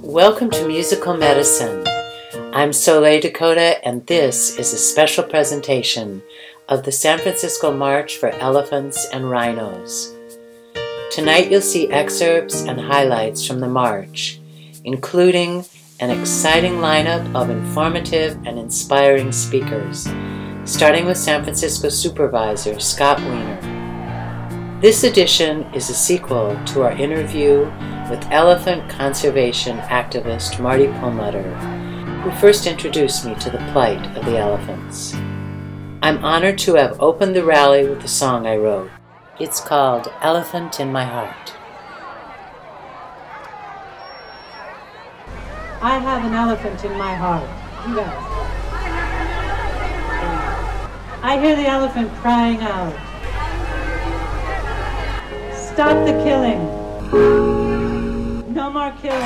Welcome to Musical Medicine. I'm Soleil Dakota, and this is a special presentation of the San Francisco March for Elephants and Rhinos. Tonight you'll see excerpts and highlights from the march, including an exciting lineup of informative and inspiring speakers, starting with San Francisco Supervisor Scott Wiener. This edition is a sequel to our interview with elephant conservation activist Marty Perlmutter, who first introduced me to the plight of the elephants. I'm honored to have opened the rally with the song I wrote. It's called Elephant in My Heart. I have an elephant in my heart. You guys. I hear the elephant crying out. Stop the killing. No more killing.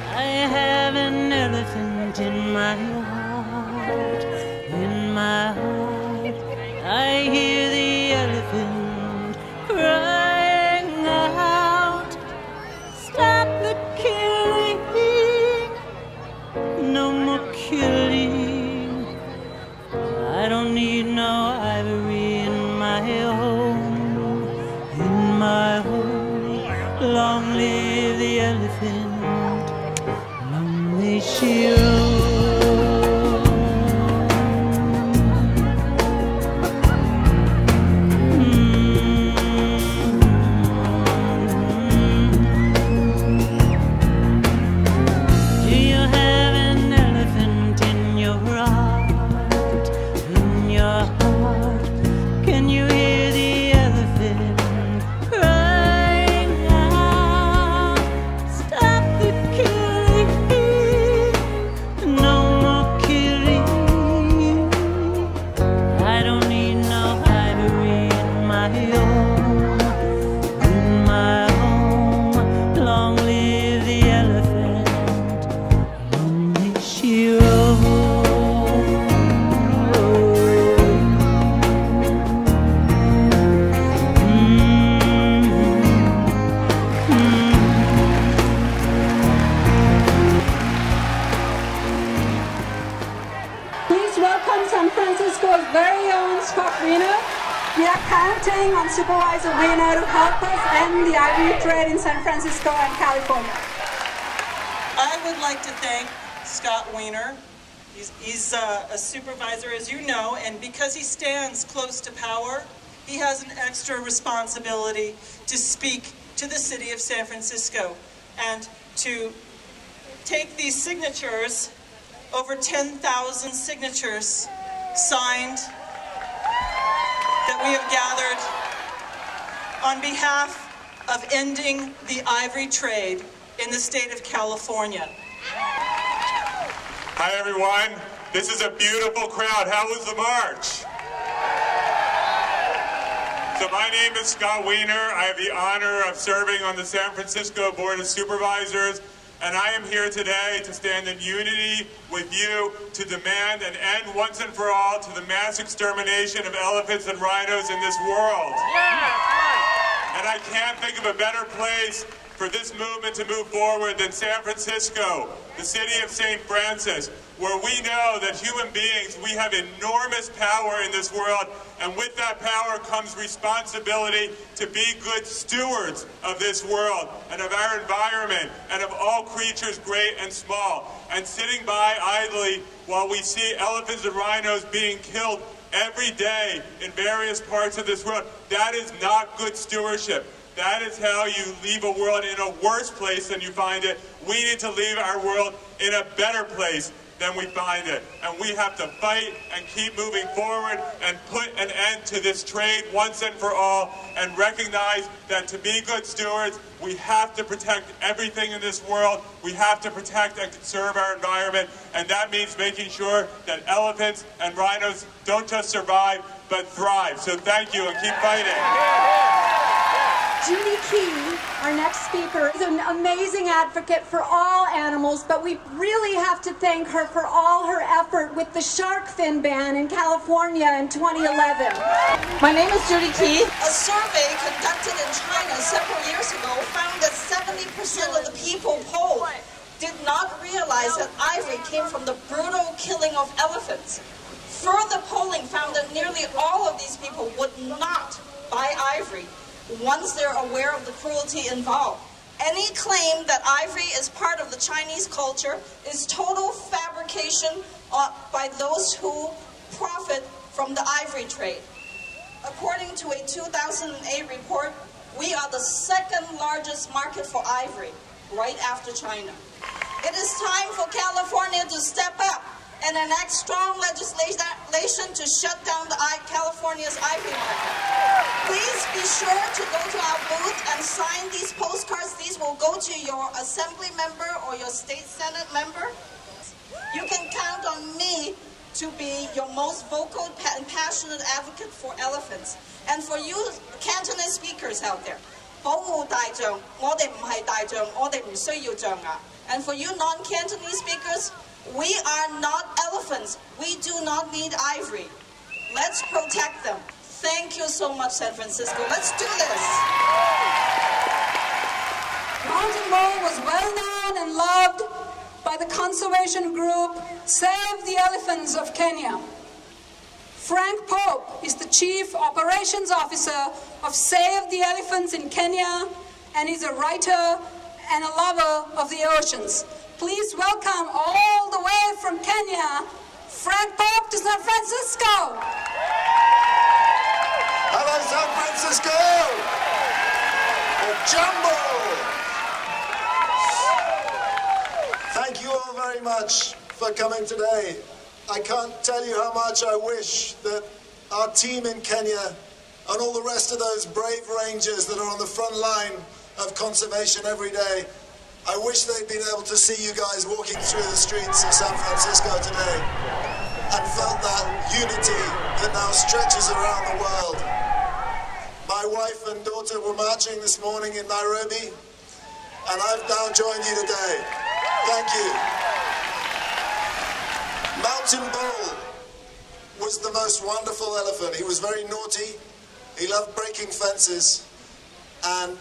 I have an elephant in my heart, in my heart. I hear the elephant crying out. Stop the killing, no more killing. I don't need no ivory in my home, in my home. Long live the elephant, long may she roam. Do you have an elephant in your heart, in your heart? Can you hear the elephant crying out? Stop the killing, no more killing. I don't need no ivory in my home, in my home. Long live the elephant, long may she roam. Please welcome San Francisco's very own Scott Wiener. We are counting on Supervisor Wiener to help us end the ivory trade in San Francisco and California. I would like to thank Scott Wiener. He's a supervisor, as you know, and because he stands close to power, he has an extra responsibility to speak to the city of San Francisco and to take these signatures, over 10,000 signatures signed that we have gathered on behalf of ending the ivory trade in the state of California. Hi everyone, this is a beautiful crowd. How was the march? So my name is Scott Wiener. I have the honor of serving on the San Francisco Board of Supervisors, and I am here today to stand in unity with you to demand an end once and for all to the mass extermination of elephants and rhinos in this world. And I can't think of a better place for this movement to move forward than San Francisco, the city of St. Francis, where we know that human beings, we have enormous power in this world, and with that power comes responsibility to be good stewards of this world and of our environment and of all creatures great and small. And sitting by idly while we see elephants and rhinos being killed every day in various parts of this world, that is not good stewardship. That is how you leave a world in a worse place than you find it. We need to leave our world in a better place than we find it. And we have to fight and keep moving forward and put an end to this trade once and for all, and recognize that to be good stewards, we have to protect everything in this world. We have to protect and conserve our environment, and that means making sure that elephants and rhinos don't just survive, but thrive. So thank you, and keep fighting. Judy Key, our next speaker, is an amazing advocate for all animals, but we really have to thank her for all her effort with the shark fin ban in California in 2011. My name is Judy Key. A survey conducted in China several years ago found that 70% of the people polled did not realize that ivory came from the brutal killing of elephants. Further polling found that nearly all of these people would not buy ivory once they're aware of the cruelty involved. Any claim that ivory is part of the Chinese culture is total fabrication by those who profit from the ivory trade. According to a 2008 report, we are the second largest market for ivory, right after China. It is time for California to step up and enact strong legislation to shut down California's ivory market. Please be sure to go to our booth and sign these postcards. These will go to your assembly member or your state senate member. You can count on me to be your most vocal and passionate advocate for elephants. And for you Cantonese speakers out there, 保護大象，我哋唔係大象，我哋唔需要象牙。And for you non-Cantonese speakers, we are not elephants. We do not need ivory. Let's protect them. Thank you so much, San Francisco. Let's do this. Mountain Bull was well known and loved by the conservation group Save the Elephants of Kenya. Frank Pope is the Chief Operations Officer of Save the Elephants in Kenya, and he's a writer and a lover of the oceans. Please welcome all the way from Kenya, Frank Pope to San Francisco. Hello, San Francisco! Jumbo! Thank you all very much for coming today. I can't tell you how much I wish that our team in Kenya and all the rest of those brave rangers that are on the front line of conservation every day, I wish they'd been able to see you guys walking through the streets of San Francisco today and felt that unity that now stretches around the world. My wife and daughter were marching this morning in Nairobi, and I've now joined you today. Thank you. Mountain Bull was the most wonderful elephant. He was very naughty. He loved breaking fences. And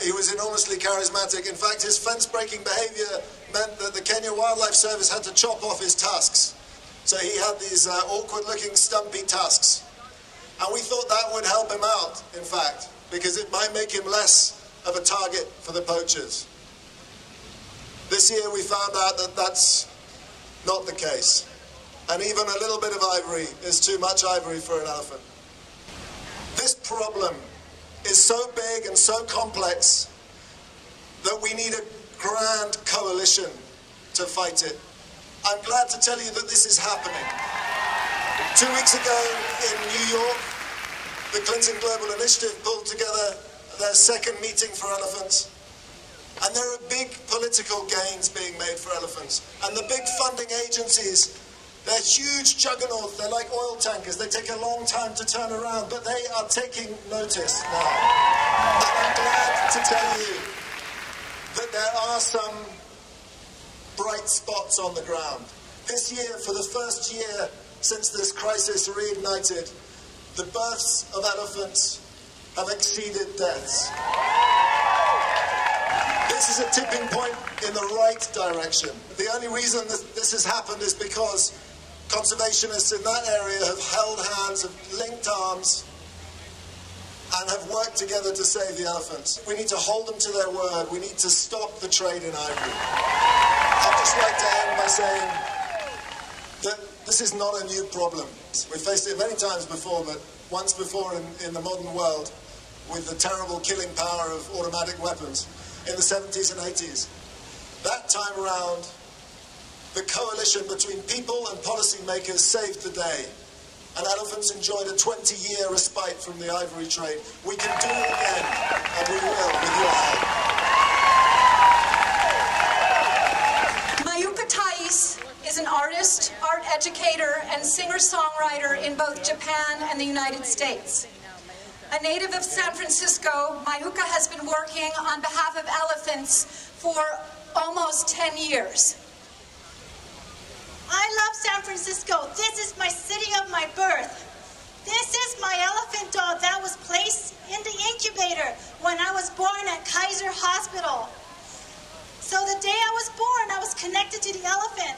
he was enormously charismatic. In fact, his fence-breaking behavior meant that the Kenya Wildlife Service had to chop off his tusks. So he had these awkward-looking, stumpy tusks. And we thought that would help him out, in fact, because it might make him less of a target for the poachers. This year we found out that that's not the case. And even a little bit of ivory is too much ivory for an elephant. This problem is so big and so complex that we need a grand coalition to fight it. I'm glad to tell you that this is happening. 2 weeks ago in New York, the Clinton Global Initiative pulled together their second meeting for elephants. And there are big political gains being made for elephants. And the big funding agencies, they're huge juggernauts. They're like oil tankers. They take a long time to turn around, but they are taking notice now. And I'm glad to tell you that there are some bright spots on the ground. This year, for the first year since this crisis reignited, the births of elephants have exceeded deaths. This is a tipping point in the right direction. The only reason that this has happened is because conservationists in that area have held hands, have linked arms, and have worked together to save the elephants. We need to hold them to their word. We need to stop the trade in ivory. I'd just like to end by saying that this is not a new problem. We've faced it many times before, but once before in the modern world with the terrible killing power of automatic weapons in the 70s and 80s. That time around, the coalition between people and policymakers saved the day, and elephants enjoyed a 20-year respite from the ivory trade. We can do it again, and we will with your help. Mayuka is an artist, art educator, and singer-songwriter in both Japan and the United States. A native of San Francisco, Mayuka has been working on behalf of elephants for almost 10 years. I love San Francisco. This is my city of my birth. This is my elephant dog that was placed in the incubator when I was born at Kaiser Hospital. So the day I was born, I was connected to the elephant.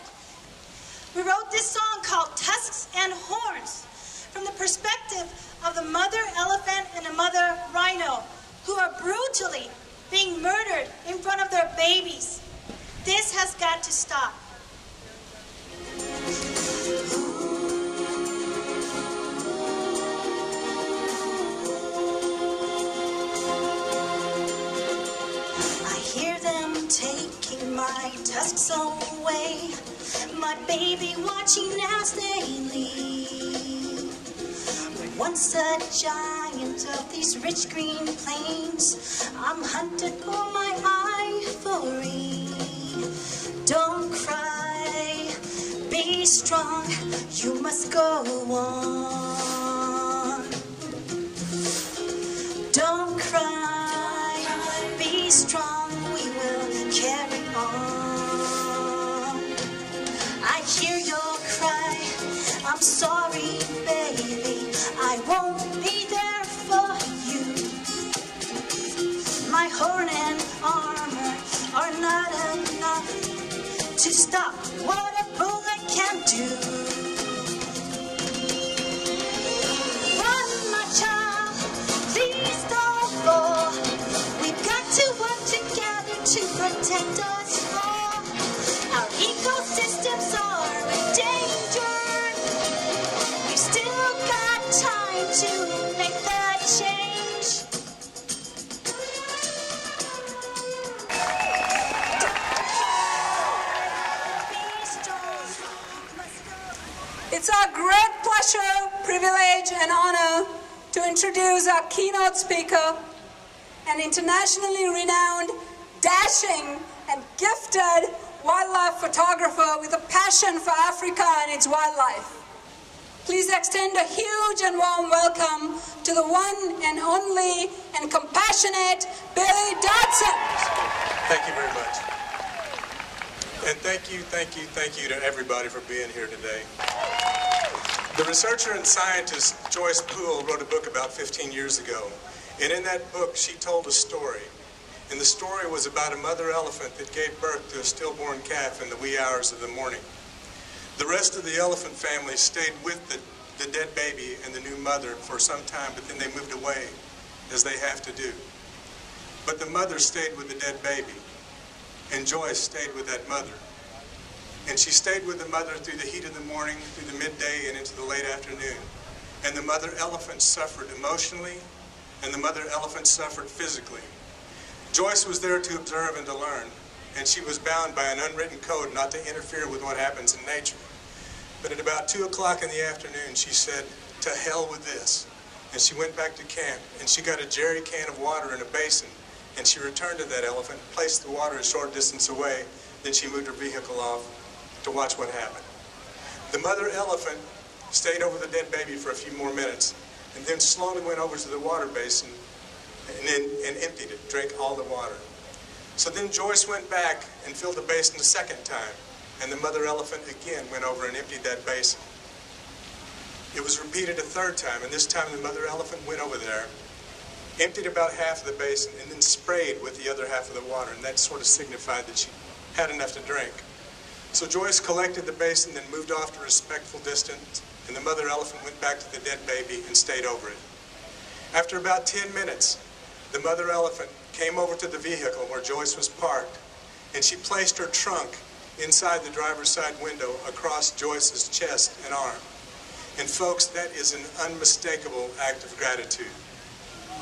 We wrote this song called Tusks and Horns from the perspective of the mother elephant and the mother rhino who are brutally being murdered in front of their babies. This has got to stop. I hear them taking my tusks away, my baby watching as they leave. Once a giant of these rich green plains, I'm hunted for my ivory. Don't cry, be strong, you must go on. Don't cry, be strong, we will carry on. I hear your cry, I'm sorry, baby, I won't be there for you. My horn and armor are not enough to stop what a bullet can do. Run, my child, please don't fall. We've got to work together to protect us all. Our ecosystems are endangered. We've still got time to make that change. It's our great pleasure, privilege, and honor to introduce our keynote speaker, an internationally renowned, dashing, and gifted wildlife photographer with a passion for Africa and its wildlife. Please extend a huge and warm welcome to the one and only and compassionate Billy Dodson. Thank you very much. And thank you to everybody for being here today. The researcher and scientist Joyce Poole wrote a book about 15 years ago. And in that book, she told a story. And the story was about a mother elephant that gave birth to a stillborn calf in the wee hours of the morning. The rest of the elephant family stayed with the dead baby and the new mother for some time, but then they moved away, as they have to do. But the mother stayed with the dead baby, and Joyce stayed with that mother. And she stayed with the mother through the heat of the morning, through the midday, and into the late afternoon. And the mother elephant suffered emotionally, and the mother elephant suffered physically. Joyce was there to observe and to learn, and she was bound by an unwritten code not to interfere with what happens in nature. But at about 2 o'clock in the afternoon, she said, "To hell with this." And she went back to camp, and she got a jerry can of water in a basin, and she returned to that elephant, placed the water a short distance away, then she moved her vehicle off to watch what happened. The mother elephant stayed over the dead baby for a few more minutes, and then slowly went over to the water basin and emptied it, drank all the water. So then Joyce went back and filled the basin a second time, and the mother elephant again went over and emptied that basin. It was repeated a third time, and this time the mother elephant went over there, emptied about half of the basin, and then sprayed with the other half of the water, and that sort of signified that she had enough to drink. So Joyce collected the basin, then moved off to a respectful distance, and the mother elephant went back to the dead baby and stayed over it. After about 10 minutes, the mother elephant came over to the vehicle where Joyce was parked, and she placed her trunk inside the driver's side window across Joyce's chest and arm. And folks, that is an unmistakable act of gratitude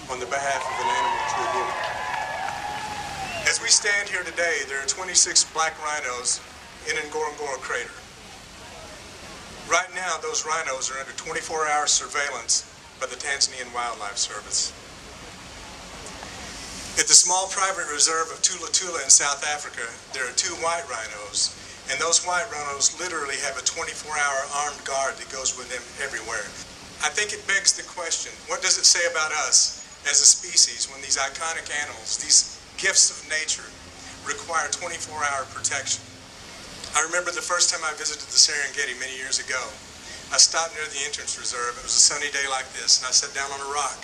on the behalf of an animal to a human. As we stand here today, there are 26 black rhinos in Ngorongoro crater. Right now, those rhinos are under 24-hour surveillance by the Tanzanian Wildlife Service. At the small private reserve of Tula Tula in South Africa, there are 2 white rhinos, and those white rhinos literally have a 24-hour armed guard that goes with them everywhere. I think think it begs the question, what does it say about us as a species when these iconic animals, these gifts of nature, require 24-hour protection? I remember the first time I visited the Serengeti many years ago. I stopped near the entrance reserve. It was a sunny day like this, and I sat down on a rock.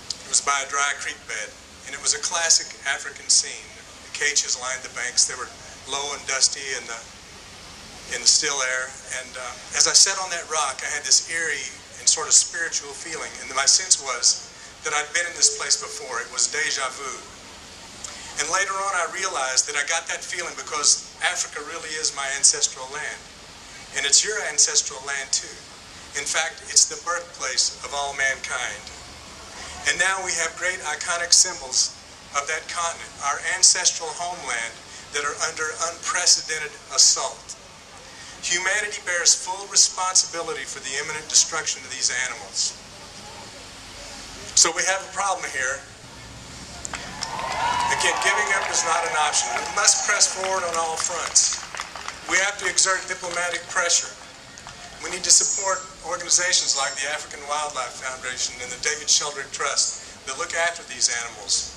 It was by a dry creek bed, and it was a classic African scene. The acacias lined the banks. They were low and dusty in the still air. And as I sat on that rock, I had this eerie and sort of spiritual feeling. And my sense was that I'd been in this place before. It was deja vu. And later on, I realized that I got that feeling because Africa really is my ancestral land. And it's your ancestral land, too. In fact, it's the birthplace of all mankind. And now we have great iconic symbols of that continent, our ancestral homeland, that are under unprecedented assault. Humanity bears full responsibility for the imminent destruction of these animals. So we have a problem here. Again, giving up is not an option. We must press forward on all fronts. We have to exert diplomatic pressure. We need to support organizations like the African Wildlife Foundation and the David Sheldrick Trust that look after these animals.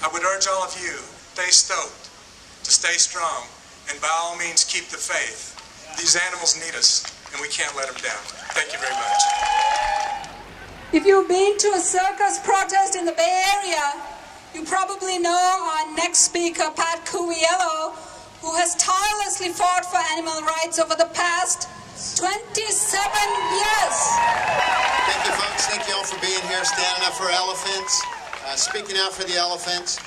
I would urge all of you, stay stoked, to stay strong, and by all means keep the faith. These animals need us, and we can't let them down. Thank you very much. If you've been to a circus protest in the Bay Area, you probably know our next speaker, Pat Cuviello, who has tirelessly fought for animal rights over the past 27 years. Thank you, folks. Thank you all for being here, standing up for elephants, speaking out for the elephants.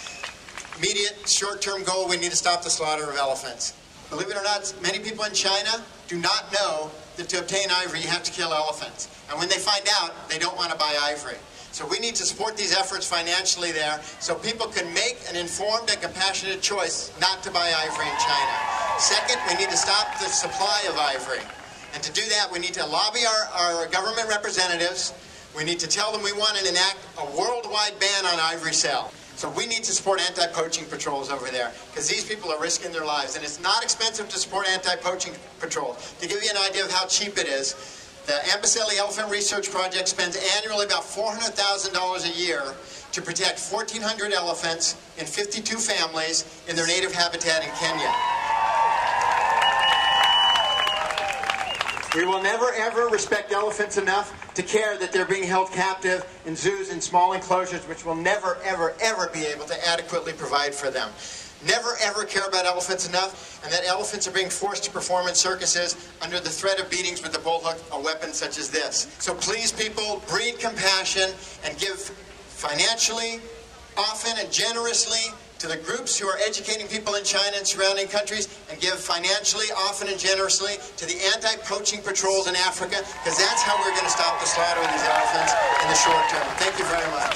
Immediate, short-term goal, we need to stop the slaughter of elephants. Believe it or not, many people in China do not know that to obtain ivory, you have to kill elephants. And when they find out, they don't want to buy ivory. So we need to support these efforts financially there so people can make an informed and compassionate choice not to buy ivory in China. Second, we need to stop the supply of ivory. And to do that, we need to lobby our government representatives. We need to tell them we want to enact a worldwide ban on ivory sale. So we need to support anti-poaching patrols over there because these people are risking their lives. And it's not expensive to support anti-poaching patrols. To give you an idea of how cheap it is, the Amboseli Elephant Research Project spends annually about $400,000 a year to protect 1,400 elephants in 52 families in their native habitat in Kenya. We will never, ever respect elephants enough to care that they're being held captive in zoos and small enclosures which will never, ever, ever be able to adequately provide for them. Never, ever care about elephants enough, and that elephants are being forced to perform in circuses under the threat of beatings with the bullhook, a weapon such as this. So please, people, breed compassion and give financially, often and generously to the groups who are educating people in China and surrounding countries, and give financially, often and generously to the anti-poaching patrols in Africa, because that's how we're going to stop the slaughter of these elephants in the short term. Thank you very much.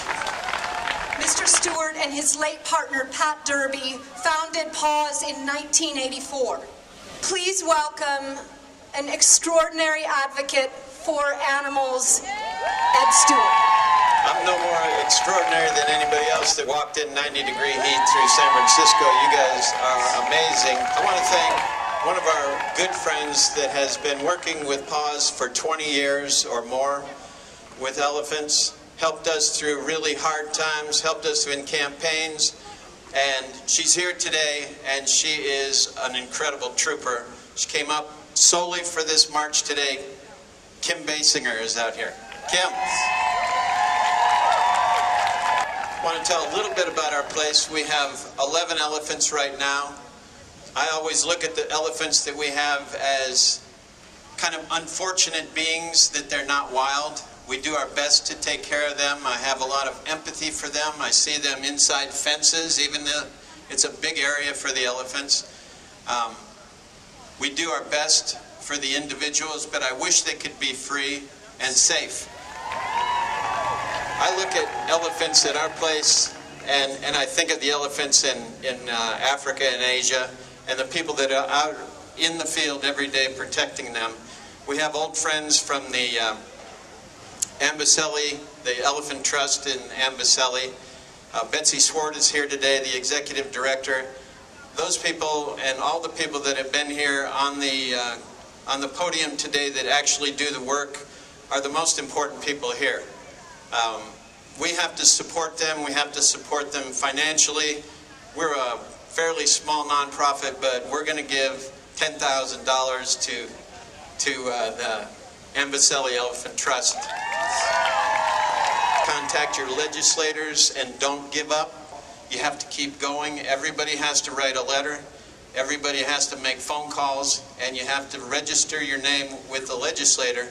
Mr. Stewart and his late partner, Pat Derby, founded PAWS in 1984. Please welcome an extraordinary advocate for animals, Ed Stewart. I'm no more extraordinary than anybody else that walked in 90-degree heat through San Francisco. You guys are amazing. I want to thank one of our good friends that has been working with PAWS for 20 years or more with elephants, helped us through really hard times, helped us in campaigns, and she's here today, and she is an incredible trooper. She came up solely for this march today. Kim Basinger is out here. Kim. I want to tell a little bit about our place. We have 11 elephants right now. I always look at the elephants that we have as kind of unfortunate beings, that they're not wild. We do our best to take care of them. I have a lot of empathy for them. I see them inside fences, even though it's a big area for the elephants. We do our best for the individuals, but I wish they could be free and safe. I look at elephants at our place, and I think of the elephants in Africa and Asia, and the people that are out in the field every day protecting them. We have old friends from the Amboseli, the Elephant Trust in Amboseli. Betsy Swart is here today, the executive director. Those people and all the people that have been here on the podium today that actually do the work are the most important people here. We have to support them. We have to support them financially. We're a fairly small nonprofit, but we're going to give $10,000 to the Amboseli Elephant Trust. Contact your legislators and don't give up. You have to keep going. Everybody has to write a letter. Everybody has to make phone calls, and you have to register your name with the legislator,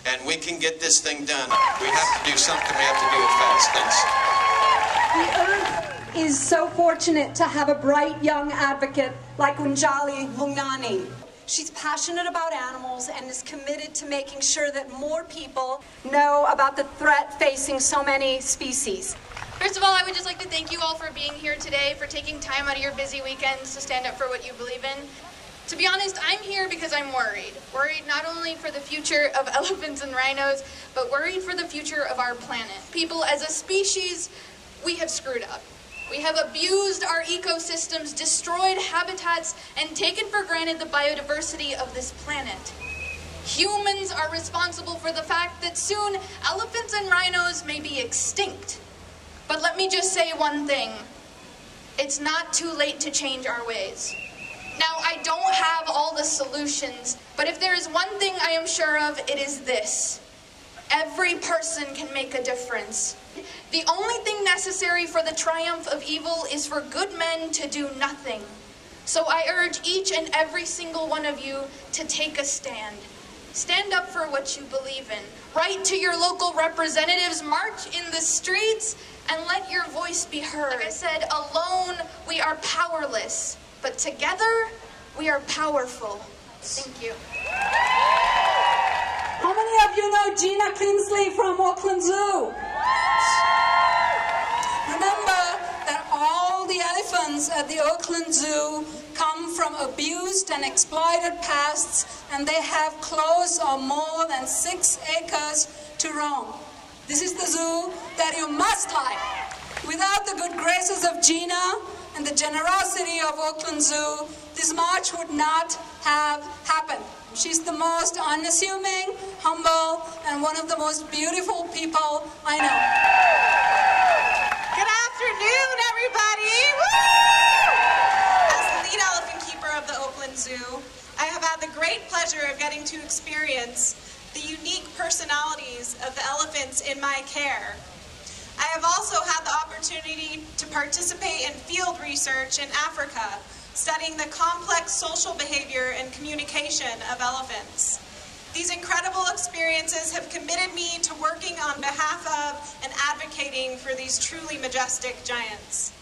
and we can get this thing done. We have to do something. We have to do it fast. Thanks. The Earth is so fortunate to have a bright young advocate like Unjali Lungnani. She's passionate about animals and is committed to making sure that more people know about the threat facing so many species. First of all, I would just like to thank you all for being here today, for taking time out of your busy weekends to stand up for what you believe in. To be honest, I'm here because I'm worried. Worried not only for the future of elephants and rhinos, but worried for the future of our planet. People, as a species, we have screwed up. We have abused our ecosystems, destroyed habitats, and taken for granted the biodiversity of this planet. Humans are responsible for the fact that soon elephants and rhinos may be extinct. But let me just say one thing. It's not too late to change our ways. Now, I don't have all the solutions, but if there is one thing I am sure of, it is this. Every person can make a difference. The only thing necessary for the triumph of evil is for good men to do nothing. So I urge each and every single one of you to take a stand. Stand up for what you believe in. Write to your local representatives, march in the streets, and let your voice be heard. Like I said, alone we are powerless, but together we are powerful. Thank you. How many of you know Gina Kingsley from Oakland Zoo? Remember that all the elephants at the Oakland Zoo come from abused and exploited pasts, and they have close or more than 6 acres to roam. This is the zoo that you must like. Without the good graces of Gina and the generosity of Oakland Zoo, this march would not have happened. She's the most unassuming, humble, and one of the most beautiful people I know. Good afternoon, everybody! Woo! As the lead elephant keeper of the Oakland Zoo, I have had the great pleasure of getting to experience the unique personalities of the elephants in my care. I have also had the opportunity to participate in field research in Africa, studying the complex social behavior and communication of elephants. These incredible experiences have committed me to working on behalf of and advocating for these truly majestic giants.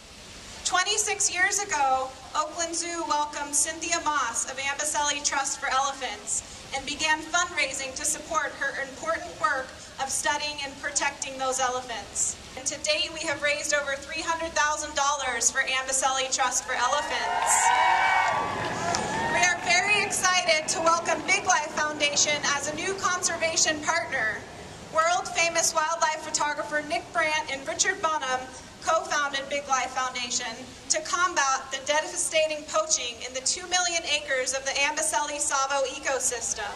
26 years ago, Oakland Zoo welcomed Cynthia Moss of Amboseli Trust for Elephants and began fundraising to support her important work of studying and protecting those elephants. And to date, we have raised over $300,000 for Amboseli Trust for Elephants. We are very excited to welcome Big Life Foundation as a new conservation partner. World-famous wildlife photographer Nick Brandt and Richard Bonham co-founded Big Life Foundation to combat the devastating poaching in the 2 million acres of the Amboseli-Tsavo ecosystem.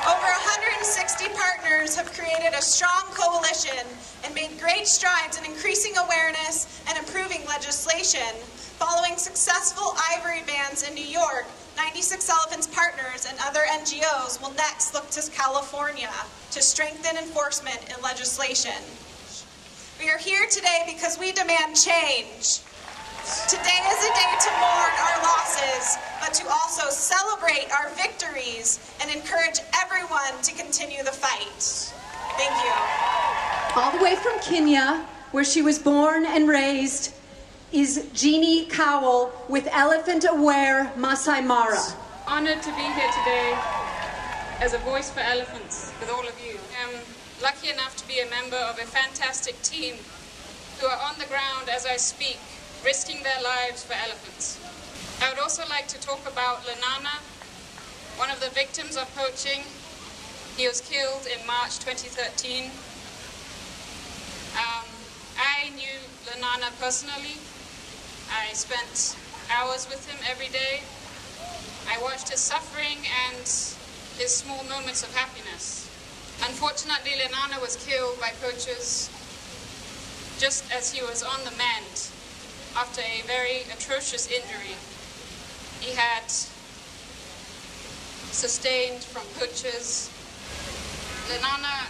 Over 160 partners have created a strong coalition and made great strides in increasing awareness and improving legislation. Following successful ivory bans in New York, 96 Elephants Partners and other NGOs will next look to California to strengthen enforcement and legislation. We are here today because we demand change. Today is a day to mourn our losses, but to also celebrate our victories and encourage everyone to continue the fight. Thank you. All the way from Kenya, where she was born and raised, is Jeannie Cowell with Elephant Aware Masai Mara. Honored to be here today as a voice for elephants with all of you. I'm lucky enough to be a member of a fantastic team who are on the ground as I speak, risking their lives for elephants. I would also like to talk about Lanana, one of the victims of poaching. He was killed in March 2013. I knew Lanana personally. I spent hours with him every day. I watched his suffering and his small moments of happiness. Unfortunately, Lenana was killed by poachers just as he was on the mend after a very atrocious injury he had sustained from poachers. Lenana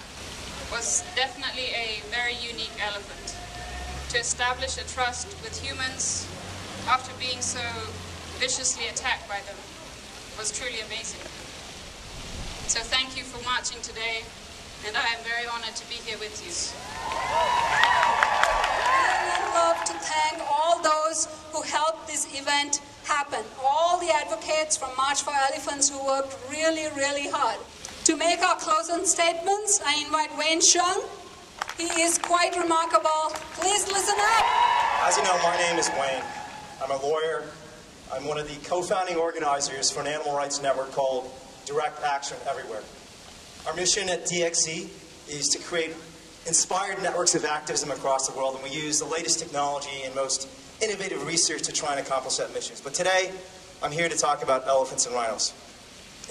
was definitely a very unique elephant. To establish a trust with humans after being so viciously attacked by them was truly amazing. So thank you for marching today, and I am very honored to be here with you. I'd love to thank all those who helped this event happen, all the advocates from March for Elephants who worked really, really hard. To make our closing statements, I invite Wayne Shung. He is quite remarkable. Please listen up. As you know, my name is Wayne. I'm a lawyer. I'm one of the co-founding organizers for an animal rights network called Direct Action Everywhere. Our mission at DXE is to create inspired networks of activism across the world, and we use the latest technology and most innovative research to try and accomplish that mission. But today, I'm here to talk about elephants and rhinos.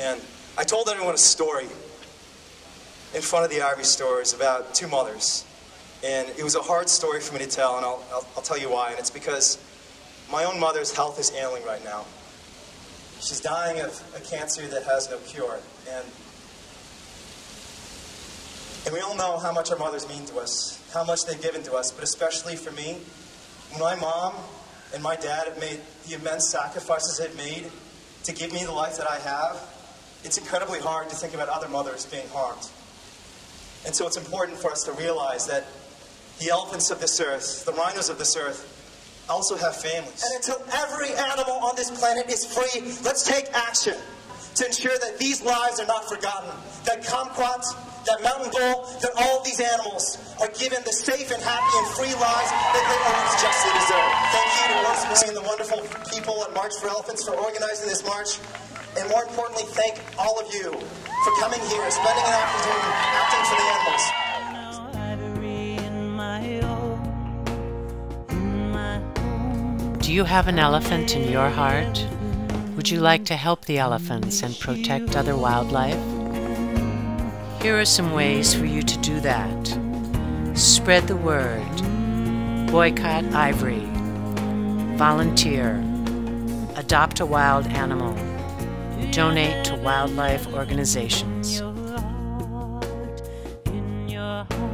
And I told everyone a story in front of the Ivory stores about two mothers. And it was a hard story for me to tell, and I'll tell you why. And it's because my own mother's health is ailing right now. She's dying of a cancer that has no cure. And we all know how much our mothers mean to us, how much they've given to us, but especially for me, when my mom and my dad have made the immense sacrifices they've made to give me the life that I have, it's incredibly hard to think about other mothers being harmed. And so it's important for us to realize that the elephants of this earth, the rhinos of this earth, also have families. And until every animal on this planet is free, let's take action to ensure that these lives are not forgotten, that kumquat, that mountain bull, that all of these animals are given the safe and happy and free lives that they always justly deserve. Thank you to Rosemary and the wonderful people at March for Elephants for organizing this march. And more importantly, thank all of you for coming here, spending an afternoon acting for the animals. Do you have an elephant in your heart? Would you like to help the elephants and protect other wildlife? Here are some ways for you to do that. Spread the word. Boycott ivory. Volunteer. Adopt a wild animal. Donate to wildlife organizations. In your heart.